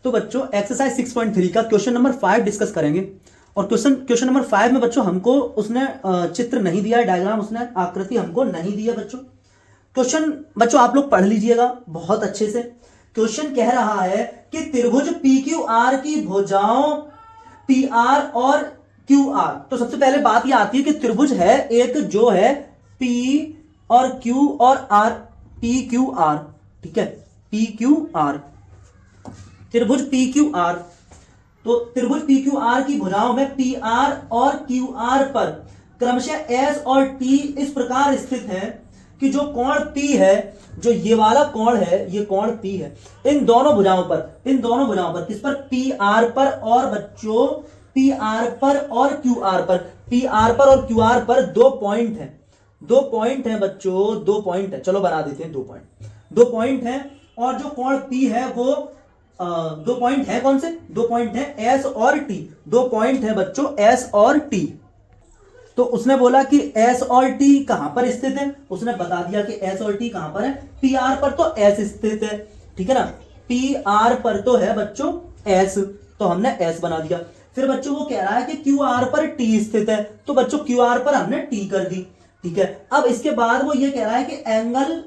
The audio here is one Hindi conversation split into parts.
तो बच्चों एक्सरसाइज 6.3 का क्वेश्चन नंबर 5 डिस्कस करेंगे। और क्वेश्चन नंबर 5 में बच्चों हमको उसने चित्र नहीं दिया है, डायग्राम उसने आकृति हमको नहीं दी है बच्चों। क्वेश्चन बच्चों आप लोग पढ़ लीजिएगा बहुत अच्छे से। क्वेश्चन कह रहा है कि त्रिभुज पी क्यू आर की भुजाओं पी आर और क्यू आर। तो सबसे पहले बात यह आती है कि त्रिभुज है एक जो है पी और क्यू और आर, पी क्यू आर, ठीक है, पी क्यू आर, त्रिभुज पी क्यू आर। तो त्रिभुज पी क्यू आर की भुजाओं में पी आर और क्यू आर पर क्रमशः एस और टी इस प्रकार स्थित है कि जो कोण P है, जो ये वाला कोण है, ये कोण P है, इन दोनों भुजाओं पर किस पर, पी आर पर और बच्चों पी आर पर और क्यू आर पर, पी आर पर और क्यू आर पर दो पॉइंट है बच्चों, दो पॉइंट है। चलो बना देते हैं दो पॉइंट है। और जो कोण P है वो दो पॉइंट है, कौन से दो पॉइंट है, S और T, दो पॉइंट है बच्चों S और T। तो उसने बोला कि S और T कहां पर स्थित है, उसने बता दिया कि S और T कहां पर है। PR पर तो S स्थित है, ठीक है ना, PR पर तो है बच्चों S, तो हमने S बना दिया। फिर बच्चों वो कह रहा है कि QR पर T स्थित है, तो बच्चों QR पर हमने T कर दी, ठीक है। अब इसके बाद वो ये कह रहा है कि एंगल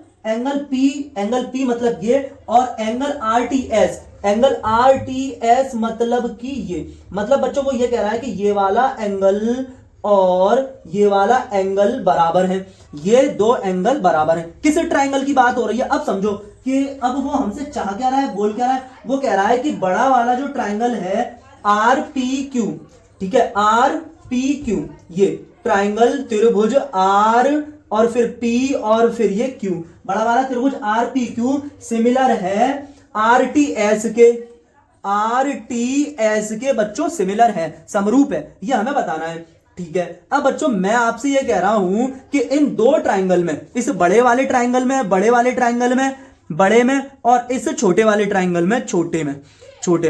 P मतलब ये, और एंगल RTS मतलब कि ये, मतलब बच्चों वो ये कह रहा है कि ये वाला एंगल और ये वाला एंगल बराबर है, ये दो एंगल बराबर हैं। किस ट्रायंगल की बात हो रही है, अब समझो कि अब वो हमसे चाह क्या रहा है, बोल क्या रहा है, वो कह रहा है कि बड़ा वाला जो ट्रायंगल है RPQ, ठीक है, RPQ, ये ट्रायंगल त्रिभुज R और फिर P और फिर ये Q, बड़ा वाला त्रिभुज RPQ सिमिलर है RTS के बच्चों सिमिलर है, समरूप है, ये हमें बताना है, ठीक है। अब बच्चों मैं आपसे ये कह रहा हूं कि इन दो ट्रायंगल में, इस बड़े वाले ट्रायंगल में बड़े में और इस छोटे वाले ट्रायंगल में छोटे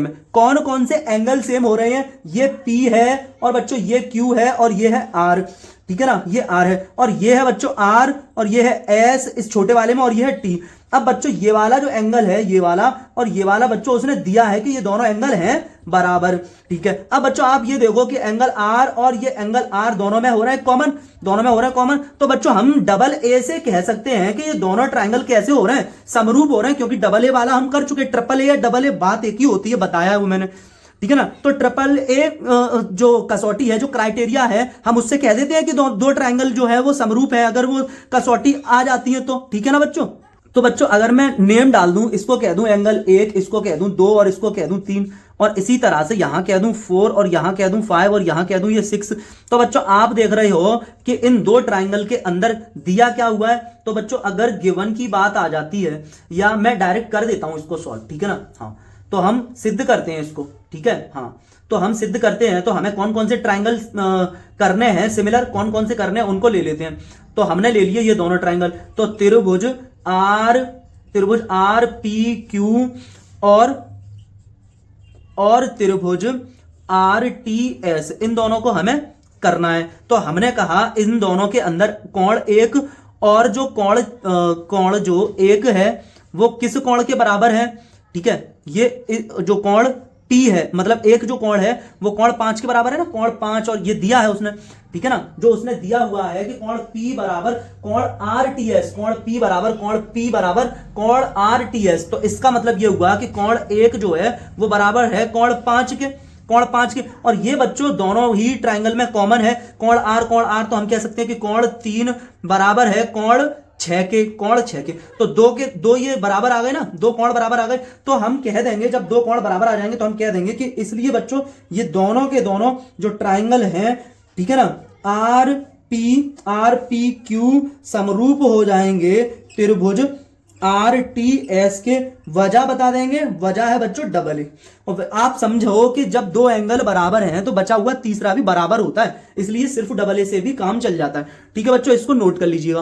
में कौन कौन से एंगल सेम हो रहे हैं, ये P है और बच्चों ये Q है और ये है R, ठीक है ना, ये R है और ये है बच्चों R और ये है S इस छोटे वाले में और ये है T। अब बच्चों ये वाला जो एंगल है, ये वाला और ये वाला बच्चों उसने दिया है कि ये दोनों एंगल हैं बराबर, ठीक है। अब बच्चों आप ये देखो कि एंगल R और ये एंगल R दोनों में हो रहा है कॉमन, तो बच्चों हम डबल ए से कह सकते हैं कि ये दोनों ट्रायंगल कैसे हो रहे हैं, समरूप हो रहे हैं, क्योंकि डबल ए वाला हम कर चुके, ट्रिपल ए या डबल ए बात एक ही होती है, बताया है वो मैंने, ठीक है ना। तो ट्रिपल ए जो कसौटी है, जो क्राइटेरिया है, हम उससे कह देते हैं कि दो ट्रायंगल जो है वो समरूप है, अगर वो कसौटी आ जाती है तो, ठीक है ना बच्चों। तो बच्चों अगर मैं नेम डाल दूं, इसको कह दूं एंगल 1, इसको कह दूं 2 और इसको कह दूं 3, और इसी तरह से यहां कह दूं 4 और यहां कह दूं 5 और यहां कह दूं ये 6, तो बच्चों आप देख रहे हो कि इन दो ट्रायंगल के अंदर दिया क्या हुआ है। तो बच्चों अगर गिवन की बात आ जाती है, या मैं डायरेक्ट कर देता हूं इसको सॉल्व, ठीक है ना, हाँ, तो हम सिद्ध करते हैं इसको, ठीक है, हाँ, तो हम सिद्ध करते हैं, तो हमें कौन कौन से ट्रायंगल करने हैं सिमिलर, कौन कौन से करने हैं उनको ले लेते हैं। तो हमने ले लिए ये दोनों ट्रायंगल, तो त्रिभुज RPQ और त्रिभुज RTS, इन दोनों को हमें करना है। तो हमने कहा इन दोनों के अंदर कोण एक, और जो कोण जो एक है वो किस कोण के बराबर है, ठीक है, ये जो कोण P है, मतलब एक जो कोण है वो कोण 5 के बराबर है ना, कोण 5, और ये दिया है उसने, ठीक है ना, जो उसने दिया हुआ है कि कोण P बराबर कोण RTS, कोण P बराबर कोण RTS। तो इसका मतलब ये हुआ कि कोण एक जो है वो बराबर है कोण 5 के, और ये बच्चों दोनों ही ट्रायंगल में कॉमन है, कोण R, तो हम कह सकते हैं कि कोण 3 बराबर है कोण 6 के, तो दो ये बराबर आ गए ना, दो कोण बराबर आ गए, तो हम कह देंगे, जब दो कोण बराबर आ जाएंगे तो हम कह देंगे कि इसलिए बच्चों ये दोनों के दोनों जो ट्रायंगल हैं, ठीक है ना, RPQ समरूप हो जाएंगे त्रिभुज RTS के। वजह बता देंगे, वजह है बच्चों डबल ए, और आप समझो कि जब दो एंगल बराबर हैं तो बचा हुआ तीसरा भी बराबर होता है, इसलिए सिर्फ डबल ए से भी काम चल जाता है, ठीक है बच्चों, इसको नोट कर लीजिएगा।